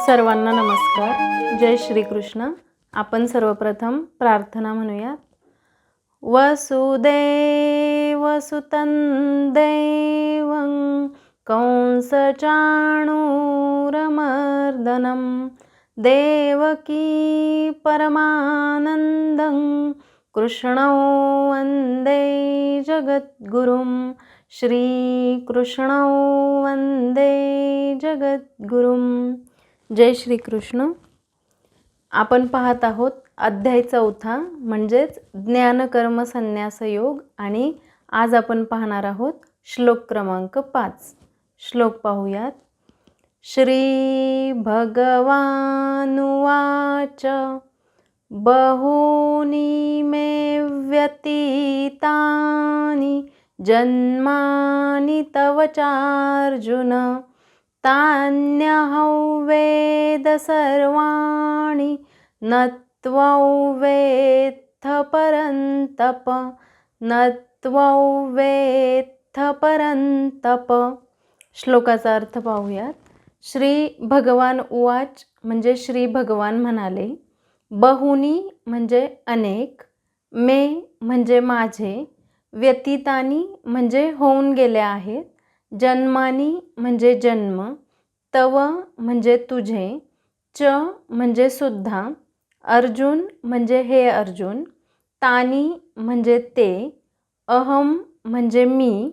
सर्वांना नमस्कार. जय श्रीकृष्ण. आपण सर्वप्रथम प्रार्थना म्हणूयात. वसुदेवसुतं देवं कंसचाणूरमर्दनं देवकी परमानन्दं कृष्णौ वन्दे जगद्गुरुं. श्रीकृष्णौ वन्दे जगद्गुरुं. जय श्रीकृष्ण. आपण पाहत आहोत अध्याय 4 म्हणजेच ज्ञानकर्म संन्यास योग आणि आज आपण पाहणार आहोत श्लोक क्रमांक 5. श्लोक पाहूयात. श्री भगवानुवाच बहूनि मे व्यतीतानि जन्मानि तव चार्जुन तान्यहं वेद सर्वाणि न त्वं वेत्थ परन्तप न त्वं वेत्थ परन्तप. श्लोकाचा अर्थ पाहूयात. श्री भगवान उवाच म्हणजे श्री भगवान म्हणाले. बहुनी म्हणजे अनेक, मे म्हणजे माझे, व्यतीतानी म्हणजे होऊन गेले आहेत, जन्मानी म्हणजे जन्म, तव म्हणजे तुझे, च म्हणजे सुद्धा, अर्जुन म्हणजे हे अर्जुन, तानी म्हणजे ते, अहम म्हणजे मी,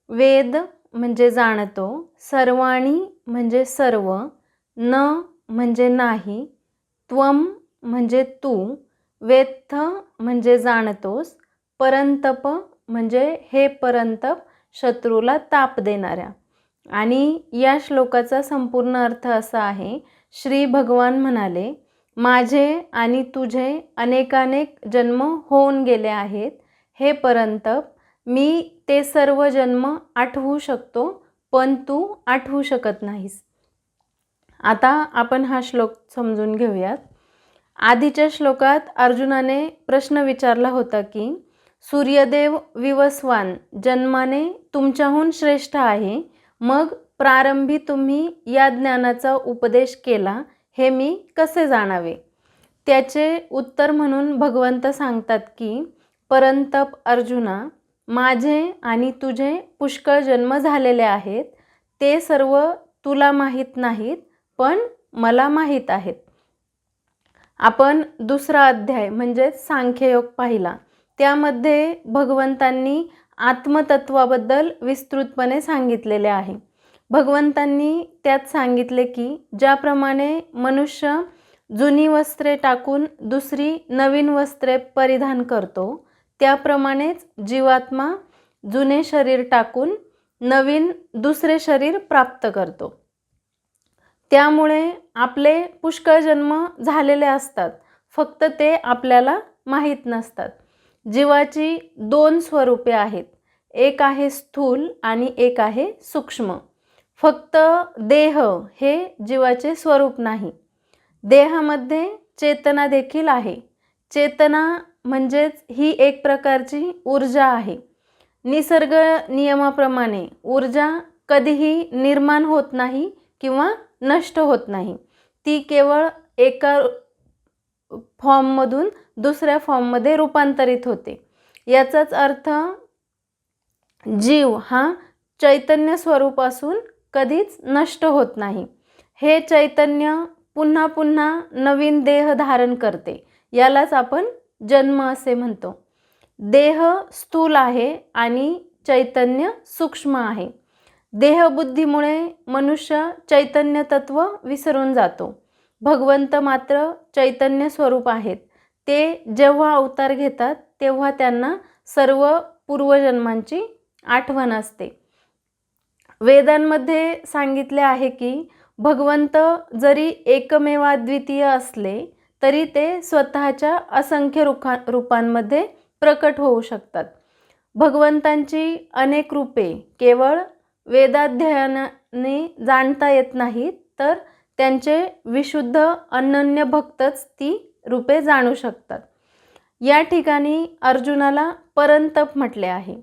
वेद म्हणजे जाणतो, सर्वाणी म्हणजे सर्व, न म्हणजे नाही, त्वम म्हणजे तू, वेत्थ म्हणजे जाणतोस, परंतप म्हणजे हे परंतप शत्रूला ताप देणाऱ्या. आणि या श्लोकाचा संपूर्ण अर्थ असा आहे. श्री भगवान म्हणाले, माझे आणि तुझे अनेकानेक जन्म होऊन गेले आहेत हे परंतप, मी ते सर्व जन्म आठवू शकतो पण तू आठवू शकत नाहीस. आता आपण हा श्लोक समजून घेऊयात. आधीच्या श्लोकात अर्जुनाने प्रश्न विचारला होता की सूर्यदेव विवस्वान जन्माने तुमच्याहून श्रेष्ठ आहे, मग प्रारंभी तुम्ही या ज्ञानाचा उपदेश केला हे मी कसे जाणावे. त्याचे उत्तर म्हणून भगवंत सांगतात की परंतप अर्जुना, माझे आणि तुझे पुष्कळ जन्म झालेले आहेत, ते सर्व तुला माहीत नाहीत पण मला माहीत आहेत. आपण दुसरा अध्याय म्हणजेच सांख्ययोग पाहिला. त्यामध्ये भगवंतांनी आत्मतत्वाबद्दल विस्तृतपणे सांगितलेले आहे. भगवंतांनी त्यात सांगितले की ज्याप्रमाणे मनुष्य जुनी वस्त्रे टाकून दुसरी नवीन वस्त्रे परिधान करतो, त्याप्रमाणेच जीवात्मा जुने शरीर टाकून नवीन दुसरे शरीर प्राप्त करतो. त्यामुळे आपले पुष्कळ जन्म झालेले असतात, फक्त ते आपल्याला माहीत नसतात. जीवाची 2 स्वरूपे आहेत, एक आहे स्थूल आणि एक आहे सूक्ष्म. फक्त देह हे जीवाचे स्वरूप नाही. देहामध्ये चेतना देखील आहे. चेतना म्हणजेच ही एक प्रकारची ऊर्जा आहे. निसर्ग नियमाप्रमाणे ऊर्जा कधीही निर्माण होत नाही किंवा नष्ट होत नाही. ती केवळ एका फॉर्ममधून दुसऱ्या फॉर्ममध्ये रूपांतरित होते. याचाच अर्थ जीव हा चैतन्य स्वरूप असून कधीच नष्ट होत नाही. हे चैतन्य पुन्हा पुन्हा नवीन देह धारण करते. यालाच आपण जन्म असे म्हणतो. देह स्थूल आहे आणि चैतन्य सूक्ष्म आहे. देहबुद्धीमुळे मनुष्य चैतन्य तत्व विसरून जातो. भगवंत मात्र चैतन्य स्वरूप आहेत. ते जेव्हा अवतार घेतात तेव्हा त्यांना सर्व पूर्वजन्मांची आठवण असते. वेदांमध्ये सांगितले आहे की भगवंत जरी एकमेवाद्वितीय असले तरी ते स्वतःच्या असंख्य रूपांमध्ये प्रकट होऊ शकतात. भगवंतांची अनेक रूपे केवळ वेदाध्ययनाने जाणता येत नाहीत, तर त्यांचे विशुद्ध अनन्य भक्तच ती रूपे जाणू शकतात. या ठिकाणी अर्जुनाला परंतप म्हटले आहे.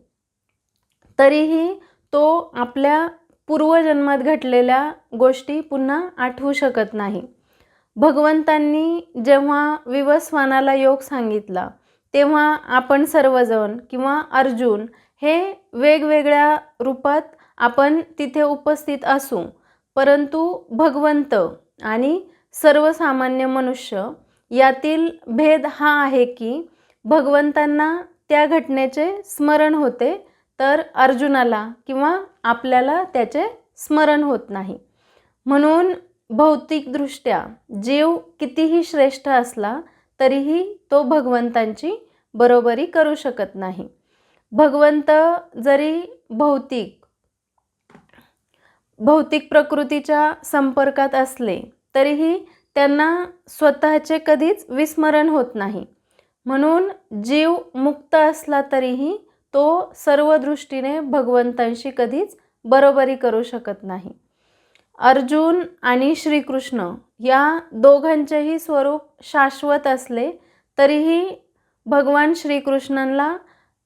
तरीही तो आपल्या पूर्वजन्मात घडलेल्या गोष्टी पुन्हा आठवू शकत नाही. भगवंतांनी जेव्हा विवस्वानाला योग सांगितला तेव्हा आपण सर्वजण किंवा अर्जुन हे वेगवेगळ्या रूपात आपण तिथे उपस्थित असू, परंतु भगवंत आणि सर्वसामान्य मनुष्य यातील भेद हा आहे की भगवंतांना त्या घटनेचे स्मरण होते, तर अर्जुनाला किंवा आपल्याला त्याचे स्मरण होत नाही. म्हणून भौतिकदृष्ट्या जीव कितीही श्रेष्ठ असला तरीही तो भगवंतांची बरोबरी करू शकत नाही. भगवंत जरी भौतिक प्रकृतीच्या संपर्कात असले तरीही त्यांना स्वतःचे कधीच विस्मरण होत नाही. म्हणून जीव मुक्त असला तरीही तो सर्व दृष्टीने भगवंतांशी कधीच बरोबरी करू शकत नाही. अर्जुन आणि श्रीकृष्ण या दोघांचेही स्वरूप शाश्वत असले तरीही भगवान श्रीकृष्णांना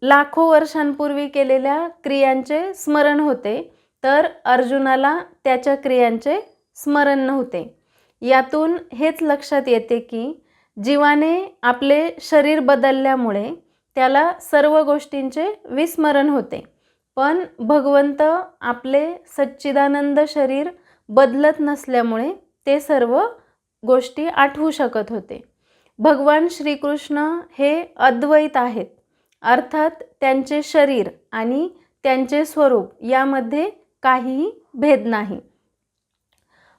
लाखो वर्षांपूर्वी केलेल्या क्रियांचे स्मरण होते, तर अर्जुनाला त्याच्या क्रियांचे स्मरण नव्हते. यातून हेच लक्षात येते की जीवाने आपले शरीर बदलल्यामुळे त्याला सर्व गोष्टींचे विस्मरण होते, पण भगवंत आपले सच्चिदानंद शरीर बदलत नसल्यामुळे ते सर्व गोष्टी आठवू शकत होते. भगवान श्रीकृष्ण हे अद्वैत आहेत, अर्थात त्यांचे शरीर आणि त्यांचे स्वरूप यामध्ये काहीही भेद नाही.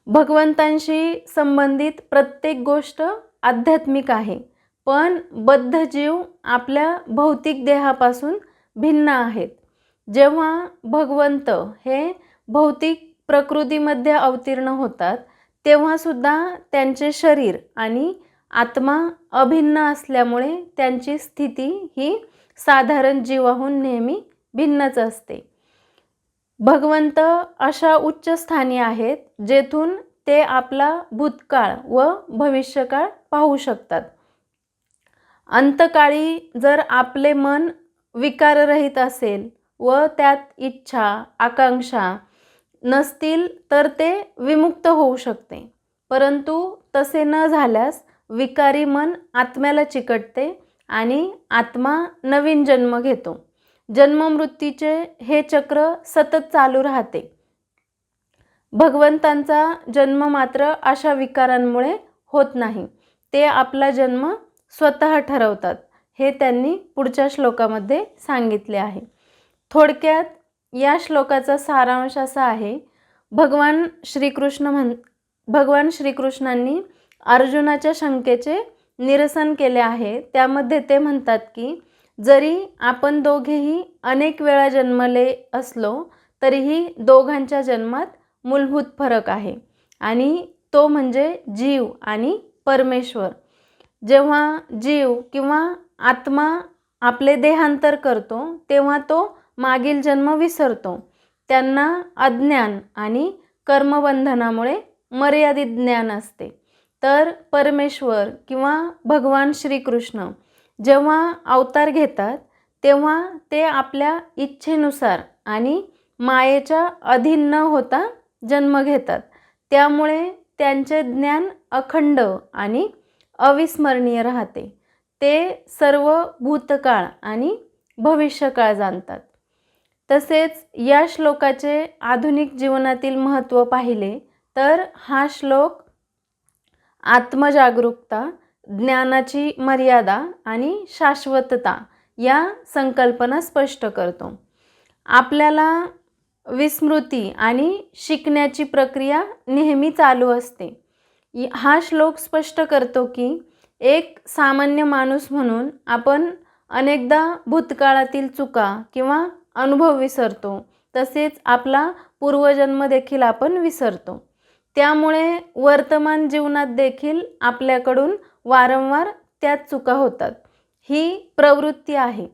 भगवंतांशी संबंधित प्रत्येक गोष्ट आध्यात्मिक आहे, पण बद्ध जीव आपल्या भौतिक देहापासून भिन्न आहेत. जेव्हा भगवंत हे भौतिक प्रकृतीमध्ये अवतीर्ण होतात तेव्हासुद्धा त्यांचे शरीर आणि आत्मा अभिन्न असल्यामुळे त्यांची स्थिती ही साधारण जीवाहून नेहमी भिन्नच असते. भगवंत अशा उच्च स्थानी आहेत जेथून ते आपला भूतकाळ व भविष्यकाळ पाहू शकतात. अंतकाळी जर आपले मन विकाररहित असेल व त्यात इच्छा आकांक्षा नसतील तर ते विमुक्त होऊ शकते, परंतु तसे न झाल्यास विकारी मन आत्म्याला चिकटते आणि आत्मा नवीन जन्म घेतो. जन्ममृत्यूचे हे चक्र सतत चालू राहते. भगवंतांचा जन्म मात्र अशा विकारांमुळे होत नाही. ते आपला जन्म स्वतः ठरवतात, हे त्यांनी पुढच्या श्लोकामध्ये सांगितले आहे. थोडक्यात या श्लोकाचा सारांश असा आहे, भगवान श्रीकृष्णांनी अर्जुनाच्या शंकेचे निरसन केले आहे. त्यामध्ये ते म्हणतात की जरी आपण दोघेही अनेक वेळा जन्मले असलो तरीही दोघांच्या जन्मात मूलभूत फरक आहे, आणि तो म्हणजे जीव आणि परमेश्वर. जेव्हा जीव किंवा आत्मा आपले देहांतर करतो तेव्हा तो मागील जन्म विसरतो. त्यांना अज्ञान आणि कर्मबंधनामुळे मर्यादित ज्ञान असते. तर परमेश्वर किंवा भगवान श्रीकृष्ण जेव्हा अवतार घेतात तेव्हा ते आपल्या इच्छेनुसार आणि मायेच्या अधीन न होता जन्म घेतात. त्यामुळे त्यांचे ज्ञान अखंड आणि अविस्मरणीय राहते. ते सर्व भूतकाळ आणि भविष्यकाळ जाणतात. तसेच या श्लोकाचे आधुनिक जीवनातील महत्त्व पाहिले तर हा श्लोक आत्मजागरूकता, ज्ञानाची मर्यादा आणि शाश्वतता या संकल्पना स्पष्ट करतो. आपल्याला विस्मृती आणि शिकण्याची प्रक्रिया नेहमी चालू असते. हा श्लोक स्पष्ट करतो की एक सामान्य माणूस म्हणून आपण अनेकदा भूतकाळातील चुका किंवा अनुभव विसरतो, तसेच आपला पूर्वजन्म देखील आपण विसरतो. त्यामुळे वर्तमान जीवनात देखील आपल्याकडून वारंवार त्याच चुका होतात. ही प्रवृत्ती आहे.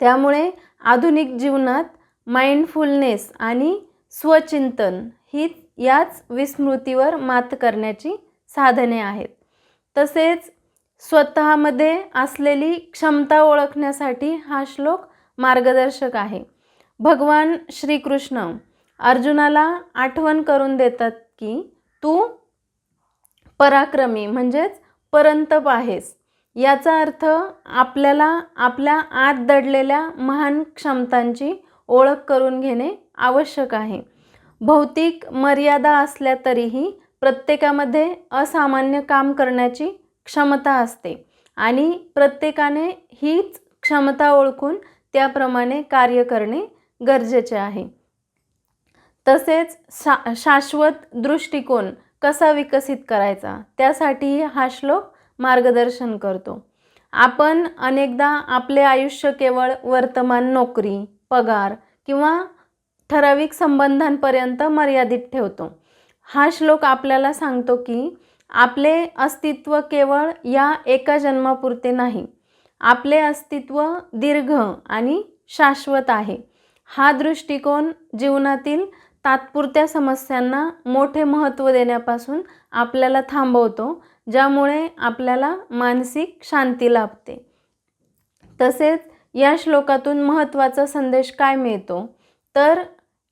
त्यामुळे आधुनिक जीवनात माइंडफुलनेस आणि स्वचिंतन ही याच विस्मृतीवर मात करण्याची साधने आहेत. तसेच स्वतःमध्ये असलेली क्षमता ओळखण्यासाठी हा श्लोक मार्गदर्शक आहे. भगवान श्रीकृष्ण अर्जुनाला आठवण करून देतात की तू पराक्रमी म्हणजेच परंतप आहेस. याचा अर्थ आपल्याला आपल्या आत दडलेल्या महान क्षमतांची ओळख करून घेणे आवश्यक आहे. भौतिक मर्यादा असल्या तरीही प्रत्येकामध्ये असामान्य काम करण्याची क्षमता असते आणि प्रत्येकाने हीच क्षमता ओळखून त्याप्रमाणे कार्य करणे गरजेचे आहे. तसेच शाश्वत दृष्टिकोन कसा विकसित करायचा त्यासाठी हा श्लोक मार्गदर्शन करतो. आपण अनेकदा आपले आयुष्य केवळ वर्तमान नोकरी, पगार किंवा ठराविक संबंधांपर्यंत मर्यादित ठेवतो. हा श्लोक आपल्याला सांगतो की आपले अस्तित्व केवळ या एका जन्मापुरते नाही. आपले अस्तित्व दीर्घ आणि शाश्वत आहे. हा दृष्टिकोन जीवनातील तात्पुरत्या समस्यांना मोठे महत्त्व देण्यापासून आपल्याला थांबवतो, ज्यामुळे आपल्याला मानसिक शांती लाभते. तसेच या श्लोकातून महत्त्वाचा संदेश काय मिळतो तर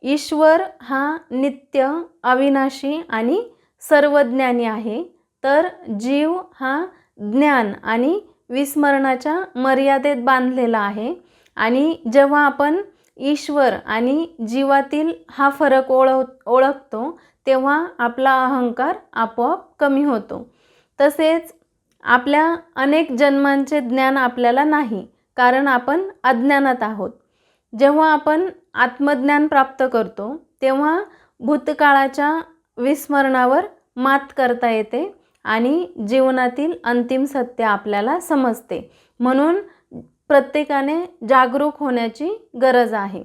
ईश्वर हा नित्य, अविनाशी आणि सर्वज्ञानी आहे, तर जीव हा ज्ञान आणि विस्मरणाच्या मर्यादेत बांधलेला आहे. आणि जेव्हा आपण ईश्वर आणि जीवातील हा फरक ओळखतो तेव्हा आपला अहंकार आपोआप कमी होतो. तसेच आपल्या अनेक जन्मांचे ज्ञान आपल्याला नाही, कारण आपण अज्ञानात आहोत. जेव्हा आपण आत्मज्ञान प्राप्त करतो तेव्हा भूतकाळाच्या विस्मरणावर मात करता येते आणि जीवनातील अंतिम सत्य आपल्याला समजते. म्हणून प्रत्येकाने जागरूक होण्याची गरज आहे.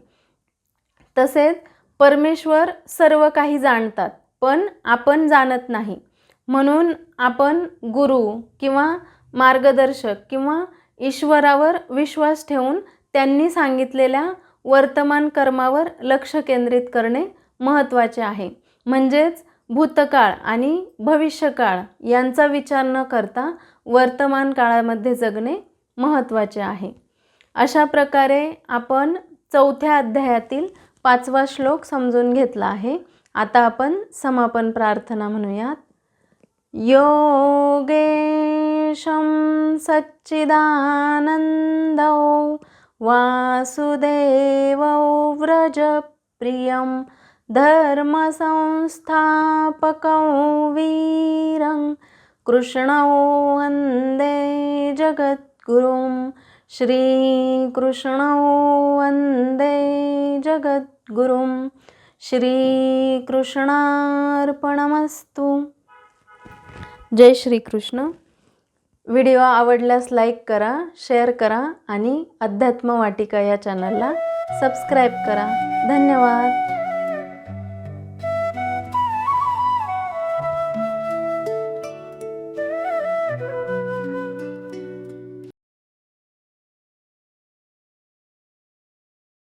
तसेच परमेश्वर सर्व काही जाणतात, पण आपण जाणत नाही. म्हणून आपण गुरु किंवा मार्गदर्शक किंवा ईश्वरावर विश्वास ठेवून त्यांनी सांगितलेल्या वर्तमान कर्मावर लक्ष केंद्रित करणे महत्त्वाचे आहे. म्हणजेच भूतकाळ आणि भविष्यकाळ यांचा विचार न करता वर्तमान काळामध्ये जगणे महत्त्वाचे आहे. अशा प्रकारे आपण 4थ्या अध्यायातील 5वा श्लोक समजून घेतला आहे. आता आपण समापन प्रार्थना म्हणूयात. योगेशं सच्चिदानन्दौ वासुदेवौ व्रजप्रियं धर्मसंस्थापकं वीरं कृष्णौ वन्दे जगद्गुरुं. श्रीकृष्णौ वन्दे जगद्गुरुं. श्रीकृष्णार्पणमस्तु. जय श्रीकृष्ण. व्हिडिओ आवडल्यास लाईक करा, शेअर करा आणि अध्यात्म वाटिका या चॅनलला सबस्क्राईब करा. धन्यवाद.